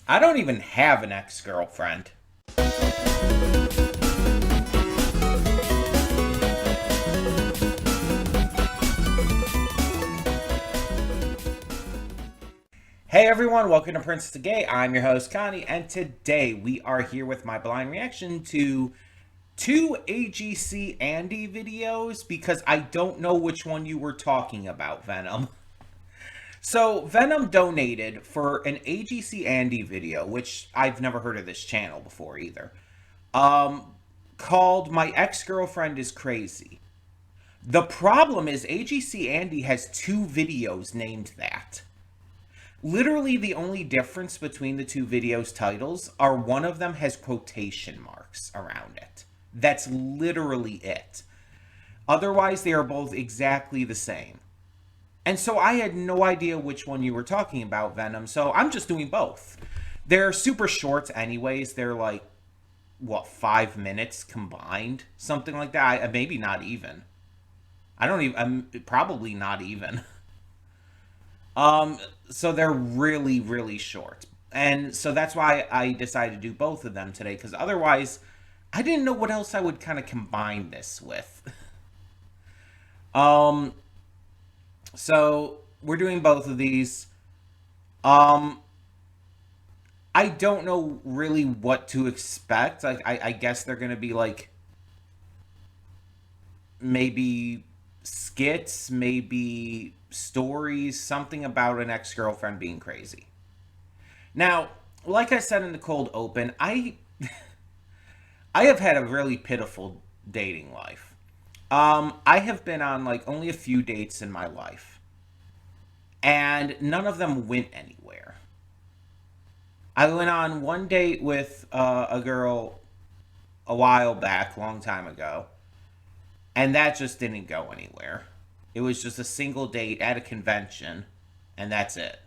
I don't even have an ex-girlfriend. Hey everyone, welcome to Princess to Gay. I'm your host Connie, and today we are here with my blind reaction to two AGC Andy videos because I don't know which one you were talking about, Venom. So, Venom donated for an AGC Andy video, which I've never heard of this channel before either, um, called My Ex-Girlfriend is Crazy. The problem is AGC Andy has two videos named that. Literally, the only difference between the two videos' titles are one of them has quotation marks around it. That's literally it. Otherwise, they are both exactly the same. And so I had no idea which one you were talking about, Venom, so I'm just doing both. They're super short, anyways. They're like, what, 5 minutes combined? Something like that. Maybe not even. I don't even, probably not even. So they're really, really short. And so that's why I decided to do both of them today, because otherwise, I didn't know what else I would kind of combine this with. um, so we're doing both of these. Um, I don't know really what to expect. Like, I guess they're gonna be like maybe skits, maybe stories, something about an ex-girlfriend being crazy. Now, like I said in the cold open, I have had a really pitiful dating life. I have been on like only a few dates in my life, and none of them went anywhere. I went on one date with a girl a while back, long time ago, and that just didn't go anywhere. It was just a single date at a convention, and that's it.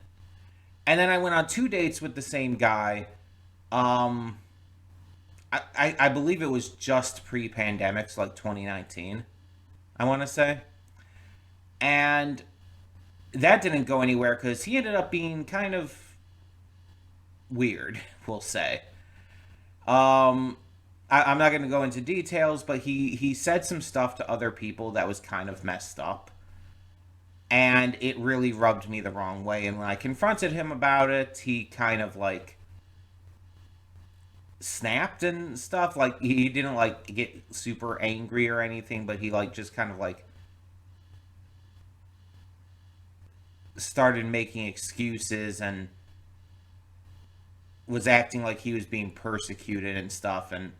And then I went on two dates with the same guy. Um, I believe it was just pre-pandemic, so like 2019, I want to say. And that didn't go anywhere because he ended up being kind of weird, we'll say. I'm not going to go into details, but he said some stuff to other people that was kind of messed up. And it really rubbed me the wrong way. And when I confronted him about it, he kind of like snapped and stuff. Like he didn't like get super angry or anything, but he like just kind of like started making excuses and was acting like he was being persecuted and stuff. And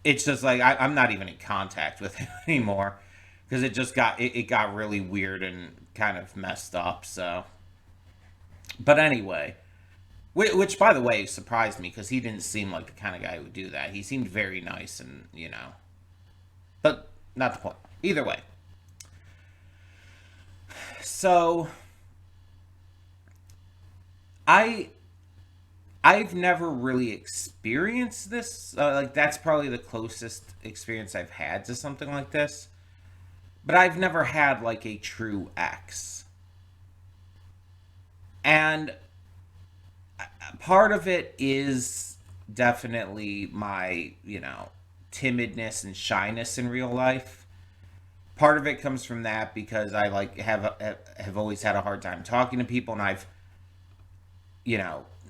it's just like I'm not even in contact with him anymore because it got really weird and kind of messed up. So, but anyway, which by the way surprised me because he didn't seem like the kind of guy who would do that. He seemed very nice and but not the point. Either way, so I I've never really experienced this. Like that's probably the closest experience I've had to something like this. But I've never had like a true ex. And part of it is definitely my, timidness and shyness in real life. Part of it comes from that because I like have always had a hard time talking to people, and I've,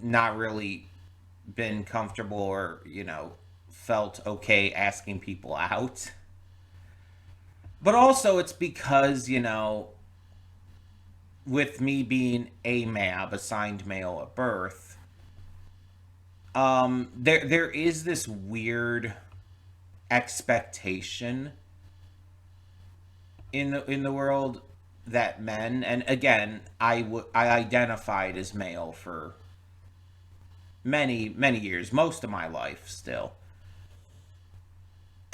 not really been comfortable or, felt okay asking people out. But also it's because, with me being a MAB, assigned male at birth, there is this weird expectation in the world that men, and again, I identified as male for many years, most of my life still.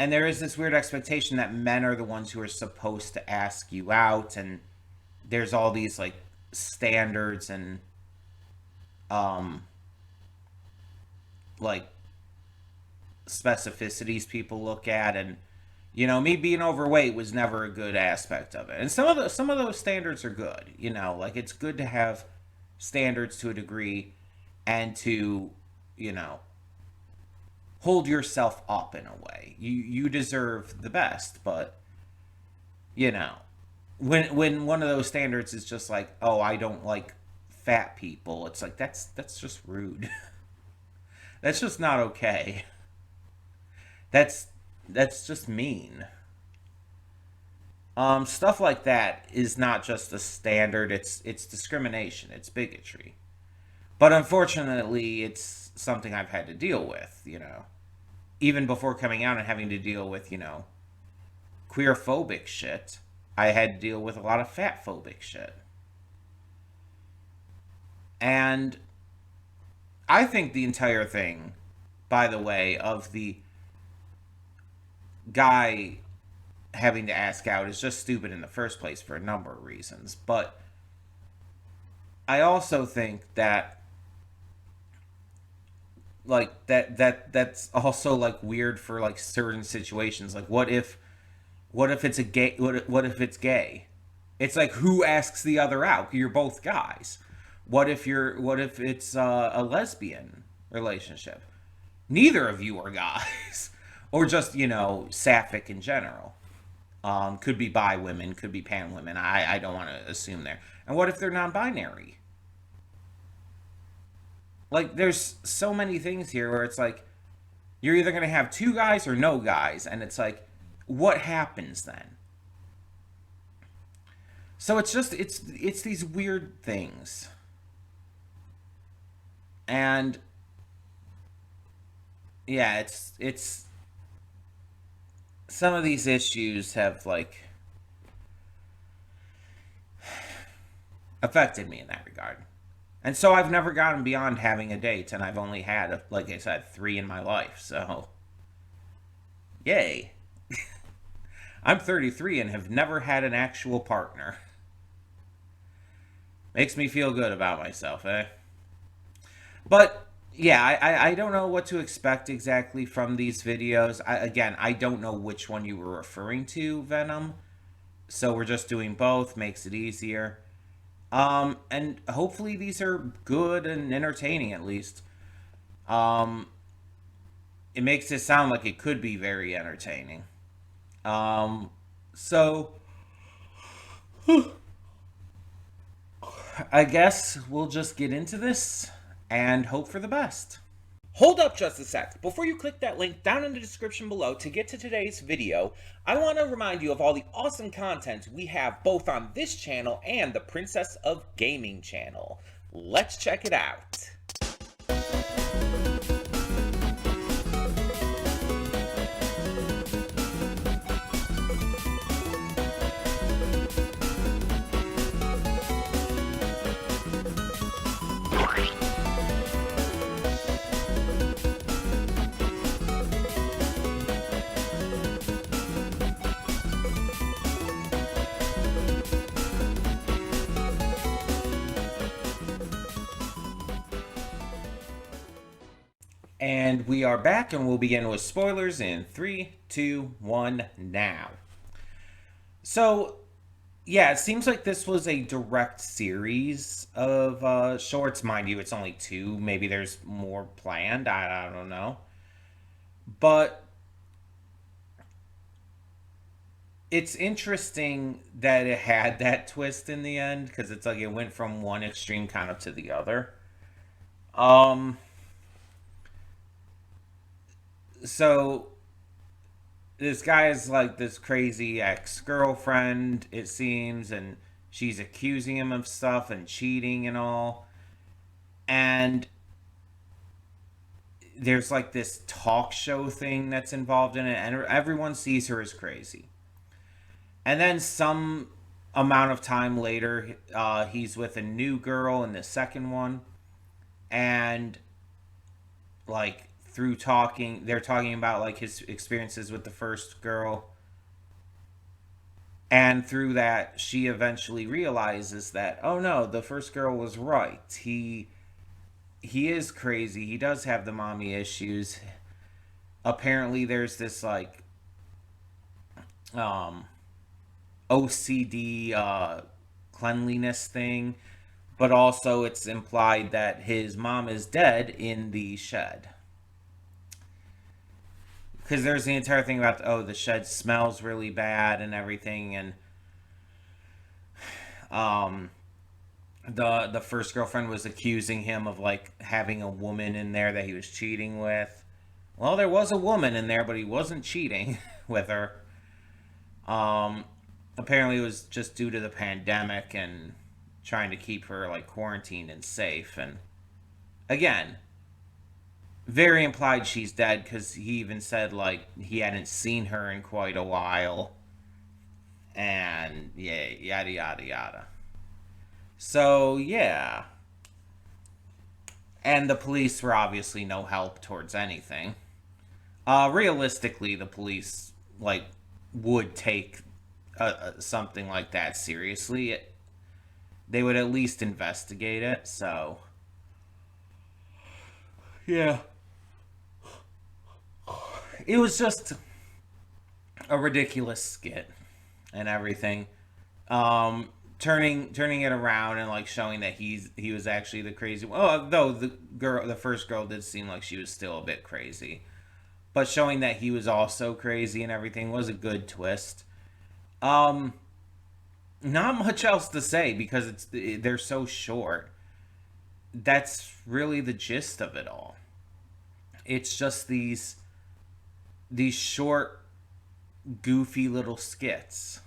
And there is this weird expectation that men are the ones who are supposed to ask you out, and there's all these like standards and um like specificities people look at, and me being overweight was never a good aspect of it. And some of those standards are good, like it's good to have standards to a degree. and to, you know, hold yourself up in a way. You deserve the best, but you know, when one of those standards is just like, oh, I don't like fat people, it's like that's just rude. That's just not okay. That's that's just mean. Stuff like that is not just a standard. It's discrimination. It's bigotry. But unfortunately, it's something I've had to deal with. You know, even before coming out and having to deal with, you know, queer phobic shit, I had to deal with a lot of fat phobic shit. And I think the entire thing, by the way, of the guy having to ask out is just stupid in the first place for a number of reasons. But I also think that like that's also like weird for like certain situations. Like what if it's a gay what if it's gay? It's like who asks the other out? You're both guys. What if it's a lesbian relationship? Neither of you are guys. Or just, you know, sapphic in general. Could be bi women, could be pan women. I don't want to assume there. And what if they're non-binary? Like, there's so many things here where it's like you're either going to have two guys or no guys, and it's like, what happens then? So it's just it's these weird things, and yeah, it's some of these issues have like affected me in that regard. And so I've never gotten beyond having a date, and I've only had, like I said, 3 in my life. So, yay. I'm 33 and have never had an actual partner. Makes me feel good about myself, eh? But, yeah, I don't know what to expect exactly from these videos. Again, I don't know which one you were referring to, Venom. So we're just doing both, makes it easier. And hopefully these are good and entertaining at least. Um, it makes it sound like it could be very entertaining. Um, so I guess we'll just get into this and hope for the best. Hold up just a sec. Before you click that link down in the description below to get to today's video, I want to remind you of all the awesome content we have both on this channel and the Princess of Gaming channel. Let's check it out. And we are back, and we'll begin with spoilers in 3, 2, 1, now. So, yeah, it seems like this was a direct series of shorts. Mind you, it's only 2. Maybe there's more planned. I don't know. But it's interesting that it had that twist in the end, because it's like it went from one extreme kind of to the other. Um, so this guy is like this crazy ex-girlfriend, it seems, and she's accusing him of stuff and cheating and all. And there's like this talk show thing that's involved in it, and everyone sees her as crazy. And then some amount of time later, he's with a new girl in the second one, and like through talking, they're talking about like his experiences with the first girl, and through that she eventually realizes that, oh no, the first girl was right. He is crazy. He does have the mommy issues. Apparently there's this like um OCD cleanliness thing, but also it's implied that his mom is dead in the shed. Because there's the entire thing about, oh, the shed smells really bad and everything, and um, the first girlfriend was accusing him of like having a woman in there that he was cheating with. Well, there was a woman in there, but he wasn't cheating with her. Um, Apparently, it was just due to the pandemic and trying to keep her like quarantined and safe. And again, very implied she's dead because he even said like he hadn't seen her in quite a while. And yeah, yada yada yada. So yeah, and the police were obviously no help towards anything. Realistically, the police like would take something like that seriously. They would at least investigate it. So yeah, it was just a ridiculous skit and everything. Turning it around and like showing that he was actually the crazy one. Oh, though the first girl did seem like she was still a bit crazy, but showing that he was also crazy and everything was a good twist. Um, Not much else to say because they're so short. That's really the gist of it all. It's just these short, goofy little skits,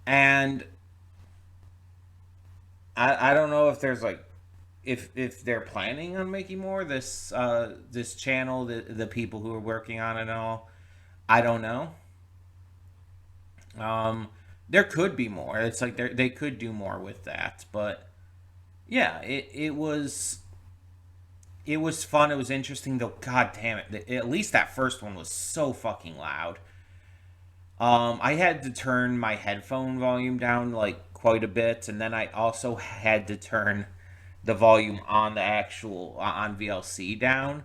and I don't know if there's like if they're planning on making more this channel, the people who are working on it and all. I don't know. Um, there could be more. It's like they could do more with that, but yeah, it was fun. It was interesting though. God damn it! At least that first one was so fucking loud. I had to turn my headphone volume down like quite a bit, and then I also had to turn the volume on the actual on VLC down.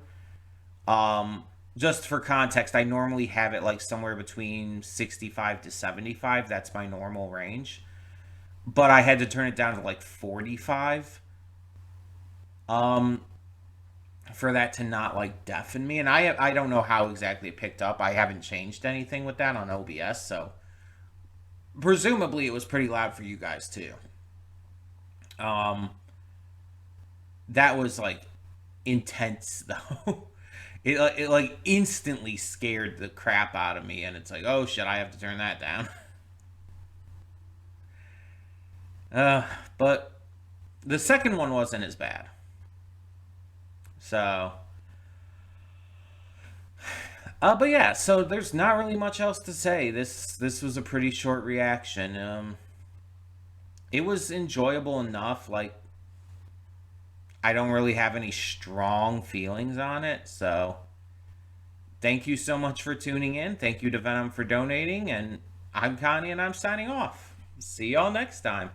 Um, just for context, I normally have it like somewhere between 65 to 75. That's my normal range. But I had to turn it down to like 45 um for that to not like deafen me. And I don't know how exactly it picked up. I haven't changed anything with that on OBS, so presumably it was pretty loud for you guys too. Um that was like intense though. It like instantly scared the crap out of me, and it's like, oh shit, I have to turn that down. Uh, but the second one wasn't as bad. So, but yeah, so there's not really much else to say. This was a pretty short reaction. It was enjoyable enough. Like I don't really have any strong feelings on it. So, thank you so much for tuning in. Thank you to Venom for donating, and I'm Connie, and I'm signing off. See y'all next time.